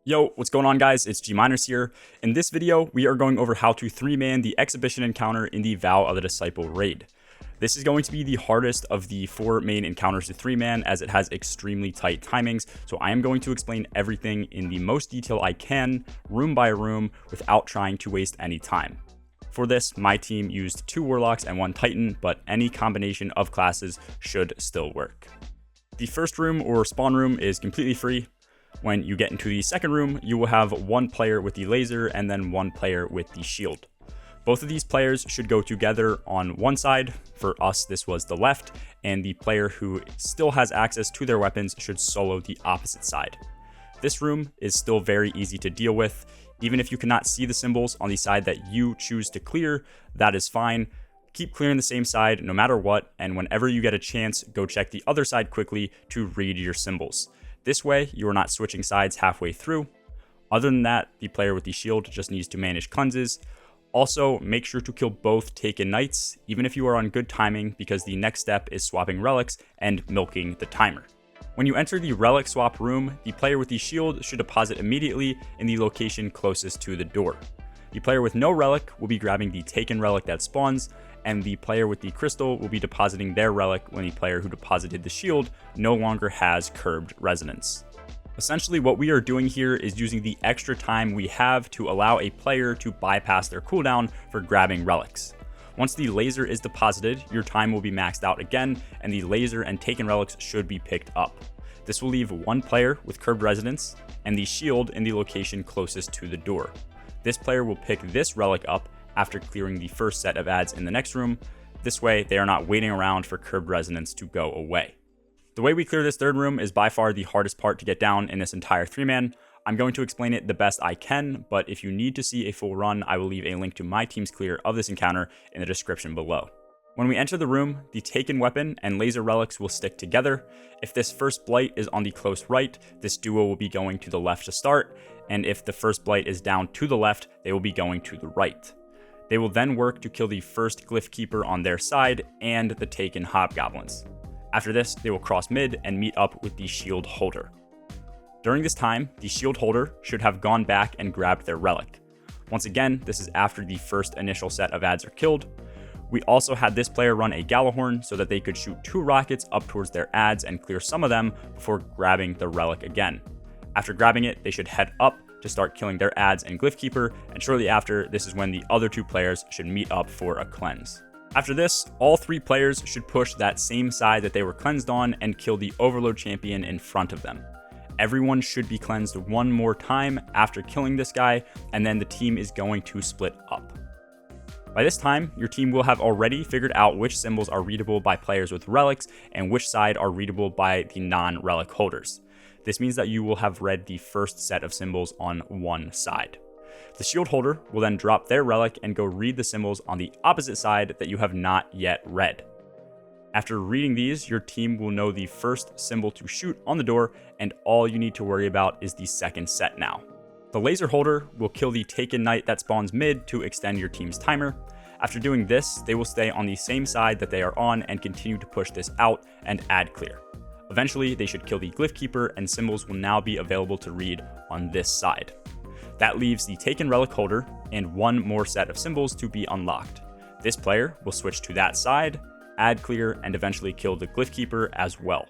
Yo, what's going on guys? It's G Miners here. In this video, we are going over how to 3-man the exhibition encounter in the Vow of the Disciple raid. This is going to be the hardest of the 4 main encounters to 3-man as it has extremely tight timings, so I am going to explain everything in the most detail I can, room by room, without trying to waste any time. For this, my team used 2 Warlocks and 1 Titan, but any combination of classes should still work. The first room or spawn room is completely free. When you get into the second room, you will have 1 player with the laser and then 1 player with the shield. Both of these players should go together on one side. For us, this was the left, and the player who still has access to their weapons should solo the opposite side. This room is still very easy to deal with. Even if you cannot see the symbols on the side that you choose to clear, that is fine. Keep clearing the same side no matter what, and whenever you get a chance, go check the other side quickly to read your symbols. This way, you are not switching sides halfway through. Other than that, the player with the shield just needs to manage cleanses. Also, make sure to kill both Taken Knights, even if you are on good timing, because the next step is swapping relics and milking the timer. When you enter the relic swap room, the player with the shield should deposit immediately in the location closest to the door. The player with no relic will be grabbing the Taken relic that spawns, and the player with the crystal will be depositing their relic when the player who deposited the shield no longer has curbed resonance. Essentially, what we are doing here is using the extra time we have to allow a player to bypass their cooldown for grabbing relics. Once the laser is deposited, your time will be maxed out again, and the laser and Taken relics should be picked up. This will leave 1 player with curbed resonance and the shield in the location closest to the door. This player will pick this relic up after clearing the first set of ads in the next room. This way, they are not waiting around for curbed resonance to go away. The way we clear this third room is by far the hardest part to get down in this entire 3-man. I'm going to explain it the best I can, but if you need to see a full run, I will leave a link to my team's clear of this encounter in the description below. When we enter the room, the Taken weapon and laser relics will stick together. If this first blight is on the close right, this duo will be going to the left to start, and if the first blight is down to the left, they will be going to the right. They will then work to kill the first Glyph Keeper on their side and the Taken Hobgoblins. After this, they will cross mid and meet up with the Shield Holder. During this time, the Shield Holder should have gone back and grabbed their relic. Once again, this is after the first initial set of ads are killed. We also had this player run a Gallahorn so that they could shoot 2 rockets up towards their ads and clear some of them before grabbing the relic again. After grabbing it, they should head up to start killing their ads and Glyph Keeper, and shortly after, this is when the other 2 players should meet up for a cleanse. After this, all 3 players should push that same side that they were cleansed on and kill the Overload champion in front of them. Everyone should be cleansed 1 more time after killing this guy, and then the team is going to split up. By this time, your team will have already figured out which symbols are readable by players with relics and which side are readable by the non-relic holders. This means that you will have read the first set of symbols on one side. The shield holder will then drop their relic and go read the symbols on the opposite side that you have not yet read. After reading these, your team will know the first symbol to shoot on the door, and all you need to worry about is the second set now. The laser holder will kill the Taken Knight that spawns mid to extend your team's timer. After doing this, they will stay on the same side that they are on and continue to push this out and ad clear. Eventually, they should kill the Glyph Keeper, and symbols will now be available to read on this side. That leaves the Taken Relic holder and 1 more set of symbols to be unlocked. This player will switch to that side, ad clear, and eventually kill the Glyph Keeper as well.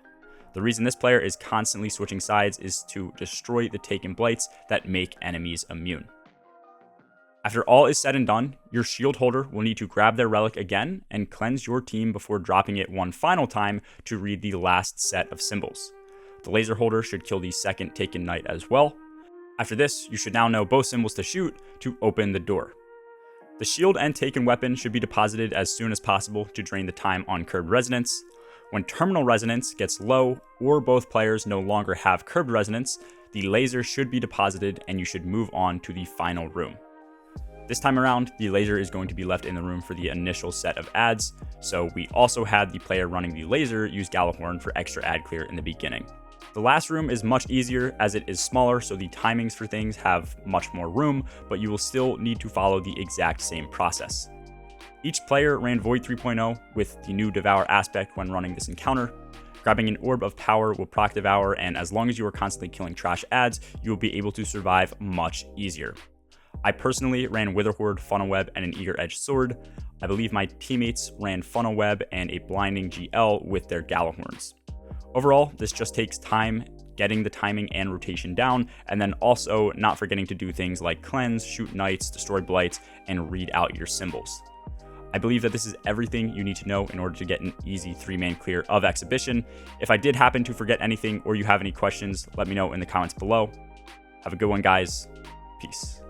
The reason this player is constantly switching sides is to destroy the Taken Blights that make enemies immune. After all is said and done, your shield holder will need to grab their relic again and cleanse your team before dropping it 1 final time to read the last set of symbols. The laser holder should kill the second Taken Knight as well. After this, you should now know both symbols to shoot to open the door. The shield and Taken weapon should be deposited as soon as possible to drain the time on curbed resonance. When terminal resonance gets low or both players no longer have curbed resonance, the laser should be deposited and you should move on to the final room. This time around, the laser is going to be left in the room for the initial set of ads, so we also had the player running the laser use Gallahorn for extra ad clear in the beginning. The last room is much easier as it is smaller, so the timings for things have much more room, but you will still need to follow the exact same process. Each player ran Void 3.0 with the new Devour aspect when running this encounter. Grabbing an Orb of Power will proc Devour, and as long as you are constantly killing trash ads, you will be able to survive much easier. I personally ran Wither Horde, Funnel Web, and an Eager Edge Sword. I believe my teammates ran Funnel Web and a Blinding GL with their Gallahorns. Overall, this just takes time, getting the timing and rotation down, and then also not forgetting to do things like cleanse, shoot knights, destroy blights, and read out your symbols. I believe that this is everything you need to know in order to get an easy 3-man clear of Exhibition. If I did happen to forget anything or you have any questions, let me know in the comments below. Have a good one, guys. Peace.